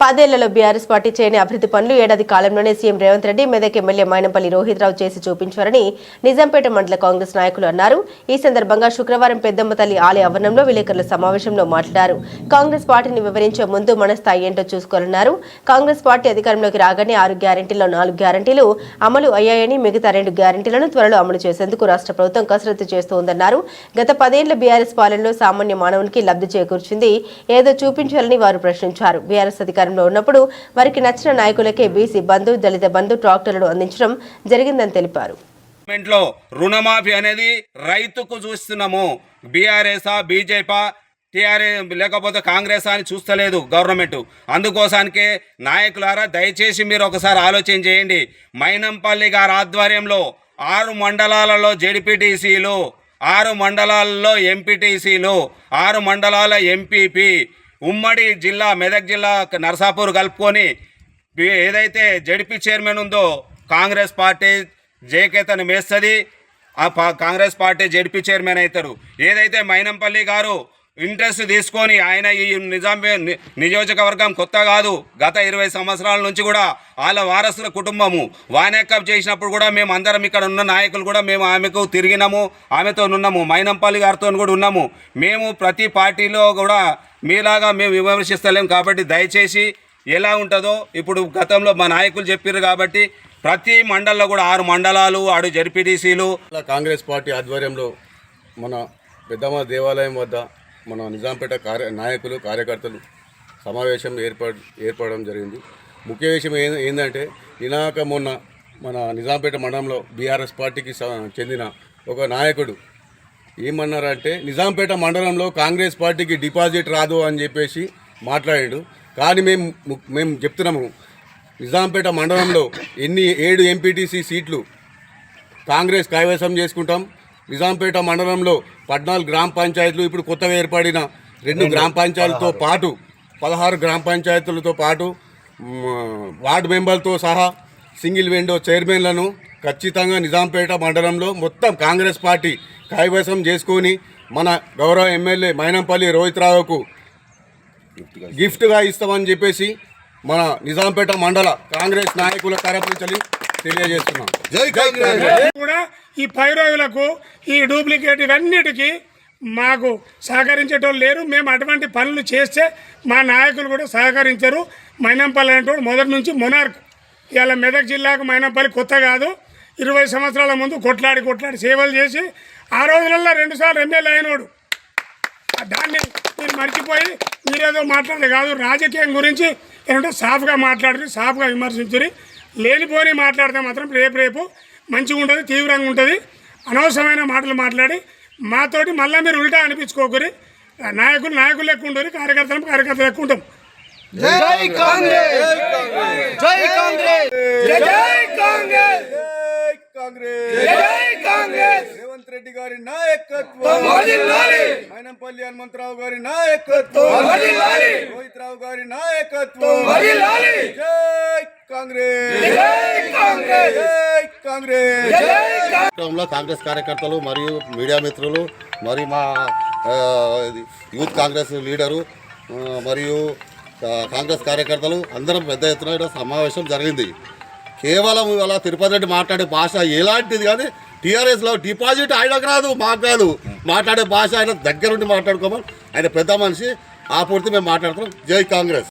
10 ఏళ్లలో BRS party చేయని అభివృద్ధి పనులు ఏడాది కాలంలోనే సీఎం రేవంత్ రెడ్డి మెదక్ ఎమ్మెల్యే మైనంపల్లి రోహిత్రావు చేసి చూపించారని నిజాంపేట మండల కాంగ్రెస్ నాయకులు అన్నారు. ఈ సందర్భంగా శుక్రవారం పెద్దమ్మ తల్లి ఆలయ ఆవరణంలో విలేకరుల సమావేశంలో మాట్లాడారు. కాంగ్రెస్ పార్టీని వివరించే ముందు మన స్థాయి ఏంటో చూసుకోవాలన్నారు. కాంగ్రెస్ పార్టీ అధికారంలోకి రాగానే 6 గ్యారెంటీల్లో 4 గ్యారెంటీలు అమలు అయ్యాయని, మిగతా 2 గ్యారెంటీలను త్వరలో అమలు చేసేందుకు రాష్ట్ర ప్రభుత్వం కసరత్తు చేస్తోందన్నారు. గత 10 ఏళ్ల బీఆర్ఎస్ పాలనలో సామాన్య మానవునికి లబ్ధి చేకూర్చింది ఏదో చూపించాలని వారు ప్రశ్నించారు. బీఆర్ఎస్ అధికారంలో ఉన్నప్పుడు వారికి నచ్చిన నాయకులకే బీసీ బంధు, దళిత బంధు, ట్రాక్టర్లను అందించడం జరిగిందని తెలిపారు. రుణమాఫీ అనేది రైతుకు చూస్తున్నాము. బీఆర్ఎస్ బీజేపీ టీఆర్ఎస్ లేకపోతే కాంగ్రెస్ అని చూస్తలేదు గవర్నమెంట్. అందుకోసానికే నాయకులారా దయచేసి మీరు ఒకసారి ఆలోచన చేయండి. మైనంపల్లి గారి ఆధ్వర్యంలో 6 మండలాలలో జెడ్పీటీసీలు, 6 మండలాలలో ఎంపీటీసీలు, 6 మండలాల ఎంపీపీ, ఉమ్మడి జిల్లా మెదక్ జిల్లా నర్సాపూర్ కలుపుకొని ఏదైతే జెడ్పీ చైర్మన్ ఉందో కాంగ్రెస్ పార్టీ జయకేతను మేస్తుంది. ఆ కాంగ్రెస్ పార్టీ జెడ్పీ చైర్మన్ అవుతారు. ఏదైతే మైనంపల్లి గారు ఇంట్రెస్ట్ తీసుకొని ఆయన ఈ నియోజకవర్గం కొత్త కాదు, గత 20 సంవత్సరాల నుంచి కూడా వాళ్ళ వారసుల కుటుంబము వానేకప్ చేసినప్పుడు కూడా మేము అందరం ఇక్కడ ఉన్న నాయకులు కూడా మేము ఆమెకు తిరిగినాము, ఆమెతో ఉన్నాము, మైనంపల్లి గారితో కూడా ఉన్నాము. మేము ప్రతి పార్టీలో కూడా మీలాగా మేము విమర్శిస్తలేము. కాబట్టి దయచేసి ఎలా ఉంటుందో ఇప్పుడు గతంలో మా నాయకులు చెప్పారు కాబట్టి ప్రతి మండలంలో కూడా 6 మండలాలు 6 జెడ్పీటీసీలు కాంగ్రెస్ పార్టీ ఆధ్వర్యంలో మన పెద్దమ్మ దేవాలయం వద్ద మన నిజాంపేట నాయకులు కార్యకర్తలు సమావేశం ఏర్పడడం జరిగింది. ముఖ్య విషయం ఏంటంటే ఇనాక మొన్న మన నిజాంపేట మండలంలో బీఆర్ఎస్ పార్టీకి చెందిన ఒక నాయకుడు ఏమన్నారంటే నిజాంపేట మండలంలో కాంగ్రెస్ పార్టీకి డిపాజిట్ రాదు అని చెప్పేసి మాట్లాడాడు. కానీ మేము చెప్తున్నాము, నిజాంపేట మండలంలో 7 ఎంపీటీసీ సీట్లు కాంగ్రెస్ కైవసం చేసుకుంటాం. నిజాంపేట మండలంలో 14 గ్రామ పంచాయతీలు, ఇప్పుడు కొత్తగా ఏర్పడిన 2 గ్రామ పంచాయతీలతో పాటు 16 గ్రామ పంచాయతీలతో పాటు వార్డు మెంబర్లతో సహా సింగిల్ విండో చైర్మన్లను ఖచ్చితంగా నిజాంపేట మండలంలో మొత్తం కాంగ్రెస్ పార్టీ కైవసం చేసుకొని మన గౌరవ ఎమ్మెల్యే మైనంపల్లి రోహిత్రావుకు గిఫ్ట్గా ఇస్తామని చెప్పేసి మన నిజాంపేట మండల కాంగ్రెస్ నాయకుల తరపున తెలియజేస్తున్నాం. జై కాంగ్రెస్. కూడా ఈ పైరోగులకు ఈ డూప్లికేట్ ఇవన్నిటికీ మాకు సహకరించేటోళ్ళు లేరు. మేము అటువంటి పనులు చేస్తే మా నాయకులు కూడా సహకరించరు. మైనంపల్లి అనేటోడు మొదటి నుంచి మొనార్క్. ఇవాళ మెదక్ జిల్లాకు మైనంపల్లి కొత్త కాదు. 20 సంవత్సరాల ముందు కొట్లాడి సేవలు చేసి ఆ రోజులలో 2 సార్లు ఎమ్మెల్యే అయినోడు. దాన్ని మీరు మర్చిపోయి మీరేదో మాట్లాడదు కాదు. రాజకీయం గురించి ఏమంటే సాఫ్గా మాట్లాడరు, సాఫ్గా విమర్శించరు. లేనిపోని మాట్లాడితే మాత్రం రేపు మంచిగా ఉంటుంది, తీవ్రంగా ఉంటుంది. అనవసరమైన మాటలు మాట్లాడి మాతోటి మళ్ళీ మీరు ఉల్టా అనిపించుకోకరి. నాయకులు లెక్క ఉండరు, కార్యకర్తలు లెక్క ఉంటాం. జై కాంగ్రెస్, జై కాంగ్రెస్, జై కాంగ్రెస్, జై కాంగ్రెస్. రేవంత్ రెడ్డి గారి నాయకత్వం, మైనంపల్లి హనుమంతరావు గారి నాయకత్వం, రోహిత్ రావు గారి నాయకత్వం. జై కాంగ్రెస్, జై కాంగ్రెస్, జై కాంగ్రెస్. కాంగ్రెస్ కార్యకర్తలు మరియు మీడియా మిత్రులు మరియు మా యూత్ కాంగ్రెస్ లీడరు మరియు కాంగ్రెస్ కార్యకర్తలు అందరం పెద్ద ఎత్తున సమావేశం జరిగింది. కేవలం ఇవాళ తిరుపతి రెడ్డి మాట్లాడే భాష ఎలాంటిది కానీ టీఆర్ఎస్లో డిపాజిట్ ఆయనకు రాదు, మాకు కాదు. మాట్లాడే భాష ఆయన దగ్గరుండి మాట్లాడుకోమని ఆయన పెద్ద మనిషి. ఆ పూర్తి మేము మాట్లాడుతున్నాం. జై కాంగ్రెస్.